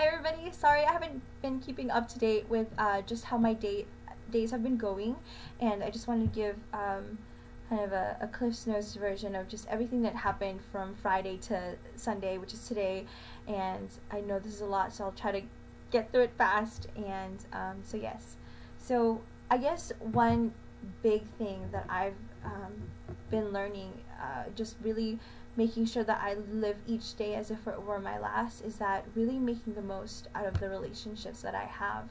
Hi everybody. Sorry I haven't been keeping up to date with just how my days have been going, and I just wanted to give kind of a Cliff's Notes version of just everything that happened from Friday to Sunday, which is today. And I know this is a lot, so I'll try to get through it fast. And so yes, so I guess one big thing that I've been learning, just really making sure that I live each day as if it were my last, is that really making the most out of the relationships that I have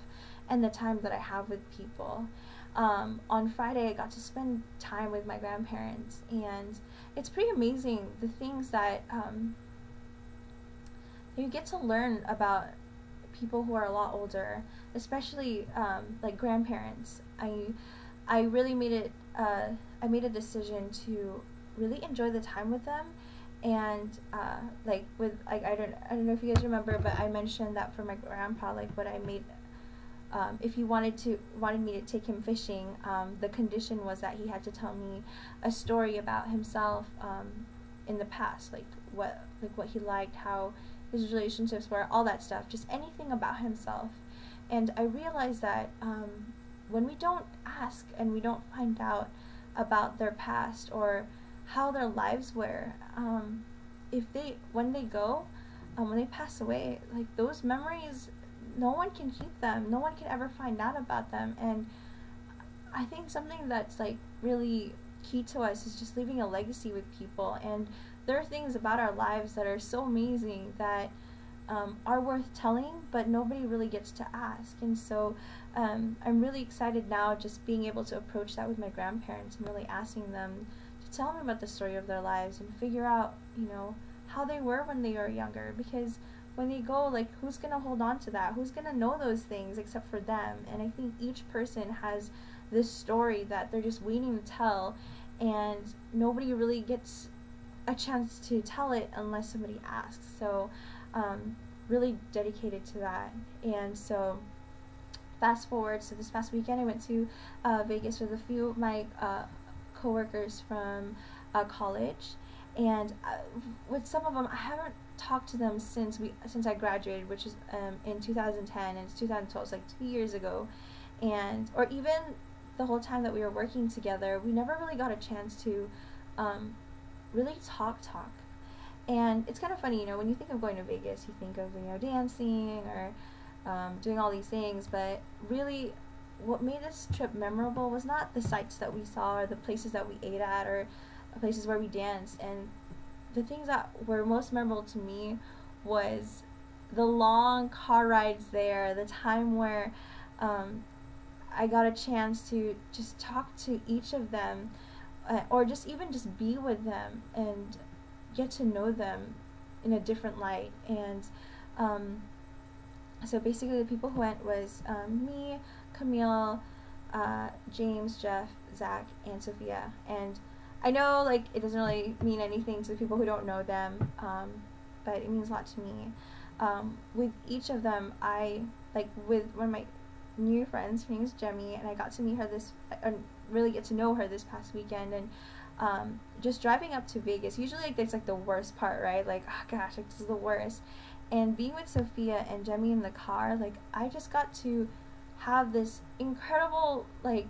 and the time that I have with people. On Friday I got to spend time with my grandparents, and it's pretty amazing the things that you get to learn about people who are a lot older, especially like grandparents. I really made it I made a decision to really enjoy the time with them. And like with like I don't know if you guys remember, but I mentioned that for my grandpa, like what I made, if he wanted me to take him fishing, the condition was that he had to tell me a story about himself in the past, like what he liked, how his relationships were, all that stuff, just anything about himself. And I realized that when we don't ask and we don't find out about their past or how their lives were, when they pass away, like those memories, no one can keep them, no one can ever find out about them. And I think something that's like really key to us is just leaving a legacy with people. And there are things about our lives that are so amazing that are worth telling, but nobody really gets to ask. And so I'm really excited now, just being able to approach that with my grandparents and really asking them to tell me about the story of their lives and figure out, how they were when they were younger. Because when they go, like, who's gonna hold on to that? Who's gonna know those things except for them? And I think each person has this story that they're just waiting to tell, and nobody really gets a chance to tell it unless somebody asks. So really dedicated to that. And so fast forward, so this past weekend I went to Vegas with a few of my co-workers from college, and with some of them I haven't talked to them since I graduated, which is in 2010, and it's 2012, it's like 2 years ago. And or even the whole time that we were working together, we never really got a chance to really talk. And it's kind of funny, when you think of going to Vegas, you think of dancing or doing all these things, but really what made this trip memorable was not the sights that we saw or the places that we ate at or places where we danced. And the things that were most memorable to me was the long car rides there, the time where I got a chance to just talk to each of them, or just be with them and get to know them in a different light. And so basically the people who went was me, Camille, James, Jeff, Zach, and Sophia. And I know, like, it doesn't really mean anything to the people who don't know them, but it means a lot to me. With each of them, with one of my new friends, her name is Jemmy, and I got to meet her really get to know her this past weekend. And just driving up to Vegas, usually like that's like the worst part, right? Like, oh gosh, like this is the worst. And being with Sophia and Jemmy in the car, like I just got to have this incredible like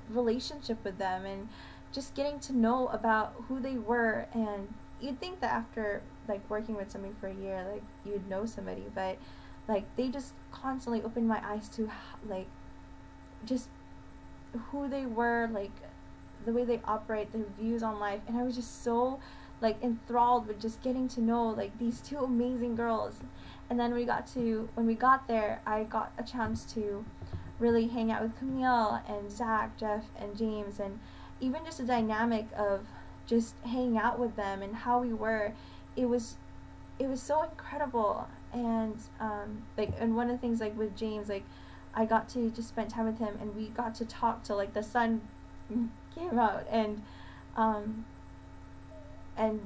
relationship with them, and just getting to know about who they were. And you'd think that after like working with somebody for a year, like you'd know somebody, but like they just constantly opened my eyes to like just who they were, like the way they operate, their views on life. And I was just so like enthralled with just getting to know like these two amazing girls. And then when we got there, I got a chance to really hang out with Camille and Zach, Jeff, and James, and even just the dynamic of just hanging out with them and how we were. It was so incredible. And and one of the things, like with James, like I got to just spend time with him, and we got to talk till like the sun came out. And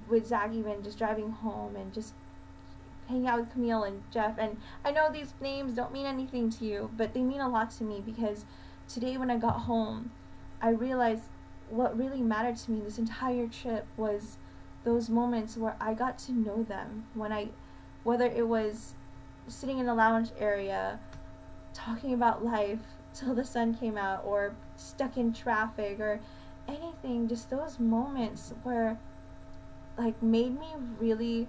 with Zach, even just driving home and just hanging out with Camille and Jeff. And I know these names don't mean anything to you, but they mean a lot to me, because today when I got home, I realized what really mattered to me this entire trip was those moments where I got to know them, whether it was sitting in the lounge area talking about life till the sun came out, or stuck in traffic, or anything. Just those moments where like made me really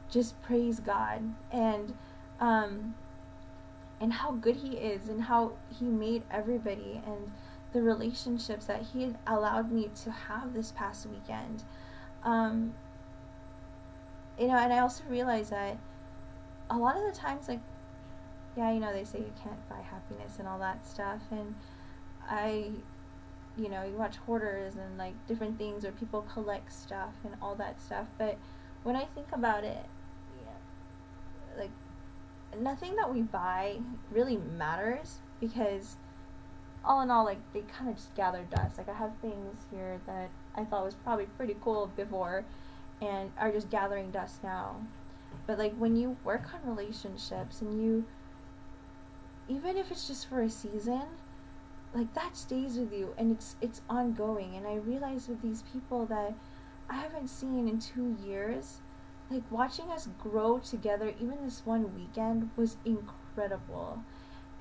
just praise God, and how good he is, and how he made everybody, and the relationships that he had allowed me to have this past weekend. You know, and I also realized that a lot of the times, like, yeah, you know, they say you can't buy happiness and all that stuff, and you know, you watch hoarders and like different things, or people collect stuff and all that stuff, but when I think about it, yeah, like, nothing that we buy really matters, because all in all, like, they kind of just gather dust. Like, I have things here that I thought was probably pretty cool before and are just gathering dust now. But like, when you work on relationships, and you, even if it's just for a season, like, that stays with you, and it's ongoing. And I realized with these people that I haven't seen in 2 years, like, watching us grow together, even this one weekend, was incredible.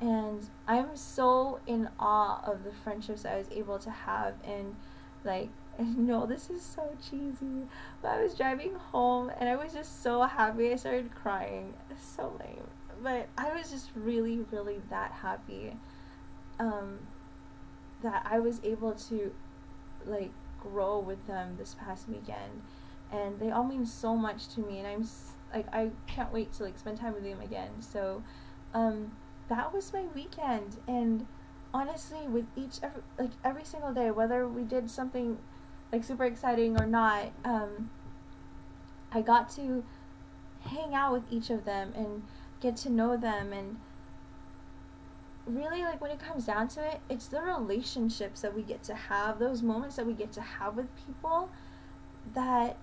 And I'm so in awe of the friendships I was able to have. And like, no, this is so cheesy, but I was driving home and I was just so happy. I started crying. It's so lame, but I was just really, really that happy that I was able to like grow with them this past weekend, and they all mean so much to me, and I can't wait to like spend time with them again. So that was my weekend, and honestly, with every single day, whether we did something like super exciting or not, I got to hang out with each of them and get to know them. And really, like, when it comes down to it, it's the relationships that we get to have, those moments that we get to have with people, that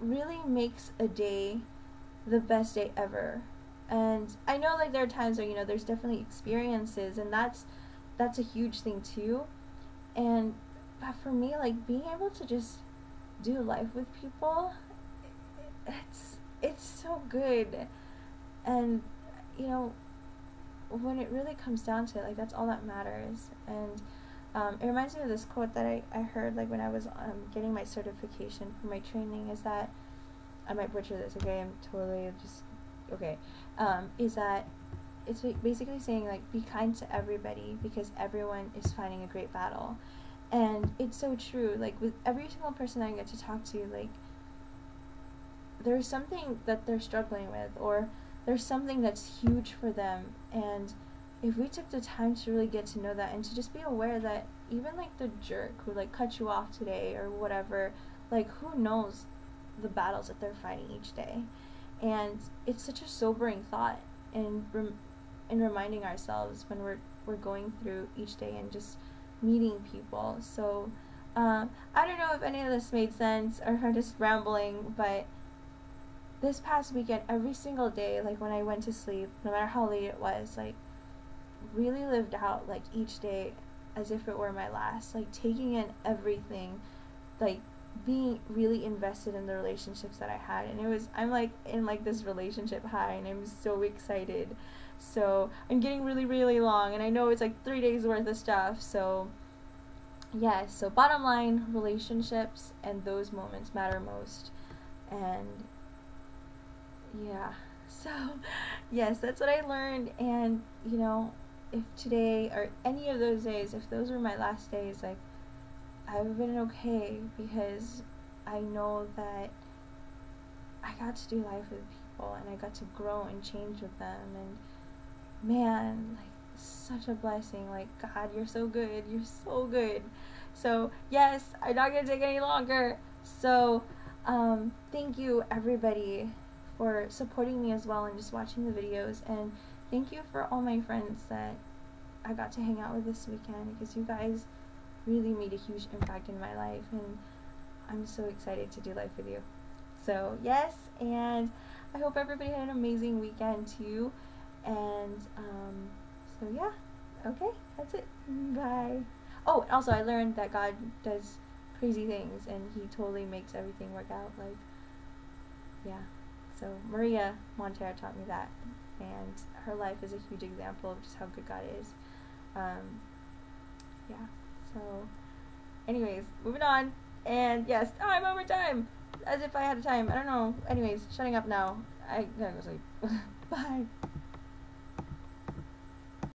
really makes a day the best day ever. And I know, like, there are times where, you know, there's definitely experiences, and that's a huge thing too. But for me, like, being able to just do life with people, it's so good. And you know, when it really comes down to it, like, that's all that matters. And it reminds me of this quote that I heard, like, when I was getting my certification for my training, is that, I might butcher this, okay, I'm totally just, okay, is that it's basically saying, like, be kind to everybody, because everyone is fighting a great battle. And it's so true. Like, with every single person I get to talk to, like, there's something that they're struggling with, or there's something that's huge for them. And if we took the time to really get to know that, and to just be aware that even, like, the jerk who, like, cut you off today or whatever, like, who knows the battles that they're fighting each day. And it's such a sobering thought, and reminding ourselves when we're going through each day and just meeting people. So I don't know if any of this made sense, or if I'm just rambling, but this past weekend, every single day, like, when I went to sleep, no matter how late it was, like, really lived out, like, each day as if it were my last, like, taking in everything, like, being really invested in the relationships that I had. And I'm like in like this relationship high, and I'm so excited. So I'm getting really, really long, and I know it's like 3 days worth of stuff. So yeah, so bottom line, relationships and those moments matter most. And yeah, so yes, that's what I learned. And you know, if today or any of those days, if those were my last days, like, I've been okay, because I know that I got to do life with people, and I got to grow and change with them. And man, like, such a blessing. Like, God, you're so good. You're so good. So yes, I'm not gonna take any longer. So thank you, everybody, for supporting me as well, and just watching the videos. And thank you for all my friends that I got to hang out with this weekend, because you guys really made a huge impact in my life, and I'm so excited to do life with you. So yes, and I hope everybody had an amazing weekend too. And so yeah, okay, that's it. Bye. Oh, and also I learned that God does crazy things, and he totally makes everything work out. Like, yeah. So So Maria Montero taught me that, and her life is a huge example of just how good God is. Yeah. So, anyways, moving on. And yes, I'm over time. As if I had time. I don't know. Anyways, shutting up now. I gotta go sleep. Bye.